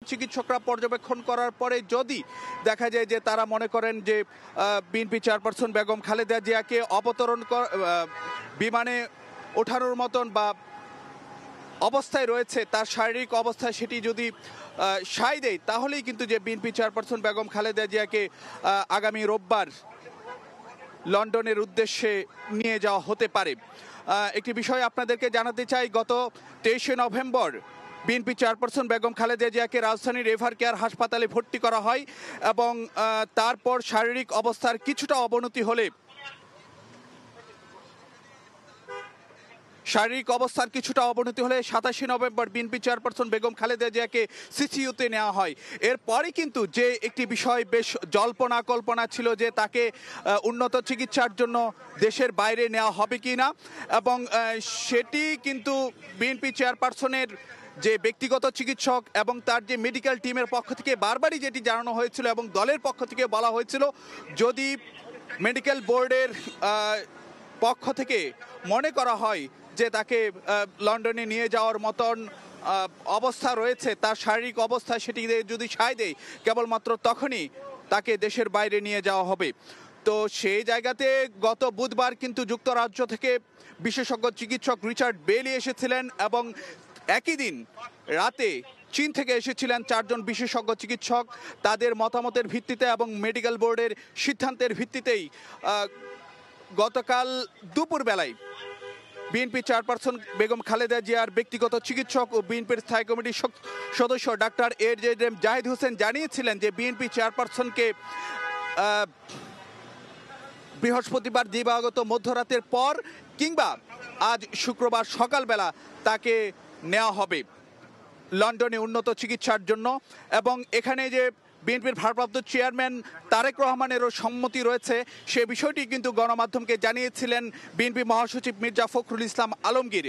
চিকিৎসকরা পর্যবেক্ষণ করার পরে যদি দেখা যায় যে তারা মনে করেন যে বিএনপি চেয়ারপারসন বেগম খালেদা জিয়াকে বিমানে ওঠানোর মতন বা অবস্থায় রয়েছে, তার শারীরিক অবস্থায় সেটি যদি সায় দেয়, তাহলেই কিন্তু যে বিএনপি চেয়ারপারসন বেগম খালেদা জিয়াকে আগামী রোববার লন্ডনের উদ্দেশ্যে নিয়ে যাওয়া হতে পারে। একটি বিষয় আপনাদেরকে জানাতে চাই, গত 23শে November BNP chairperson Begum Khaleda জিয়াকে রাজধানীর এভার কেয়ার হাসপাতালে ভর্তি করা হয় এবং তারপর শারীরিক অবস্থার কিছুটা অবনতি হলে 27শে November BNP chairperson Begum Khaleda জিয়াকে সিসিইউতে নেওয়া হয়। এরপরে কিন্তু যে একটি বিষয় বেশ জল্পনা কল্পনা ছিল যে তাকে উন্নত চিকিৎসার জন্য দেশের বাইরে নেওয়া হবে কি না, এবং সেটি কিন্তু বিএনপি চেয়ারপারসনের যে ব্যক্তিগত চিকিৎসক এবং তার যে মেডিকেল টিমের পক্ষ থেকে বারবারই যেটি জানানো হয়েছিল এবং দলের পক্ষ থেকে বলা হয়েছিল, যদি মেডিকেল বোর্ডের পক্ষ থেকে মনে করা হয় যে তাকে লন্ডনে নিয়ে যাওয়ার মতন অবস্থা রয়েছে, তার শারীরিক অবস্থা সেটি যদি সায় দেয়, কেবলমাত্র তখনই তাকে দেশের বাইরে নিয়ে যাওয়া হবে। তো সেই জায়গাতে গত বুধবার কিন্তু যুক্তরাজ্য থেকে বিশেষজ্ঞ চিকিৎসক রিচার্ড বেলি এসেছিলেন এবং একই দিন রাতে চীন থেকে এসেছিলেন 4 জন বিশেষজ্ঞ চিকিৎসক। তাদের মতামতের ভিত্তিতে এবং মেডিকেল বোর্ডের সিদ্ধান্তের ভিত্তিতেই গতকাল দুপুরবেলায় বিএনপি চেয়ারপারসন বেগম খালেদা জিয়ার ব্যক্তিগত চিকিৎসক ও বিএনপির স্থায়ী কমিটির সদস্য ডাক্তার এজেএম জাহিদ হোসেন জানিয়েছিলেন যে বিএনপি চেয়ারপারসনকে বৃহস্পতিবার দিবাগত মধ্যরাতের পর কিংবা আজ শুক্রবার সকালবেলা তাকে নেওয়া হবে লন্ডনে উন্নত চিকিৎসার জন্য। এবং এখানে যে বিএনপির ভারপ্রাপ্ত চেয়ারম্যান তারেক রহমানেরও সম্মতি রয়েছে, সে বিষয়টি কিন্তু গণমাধ্যমকে জানিয়েছিলেন বিএনপি মহাসচিব মির্জা ফখরুল ইসলাম আলমগীর।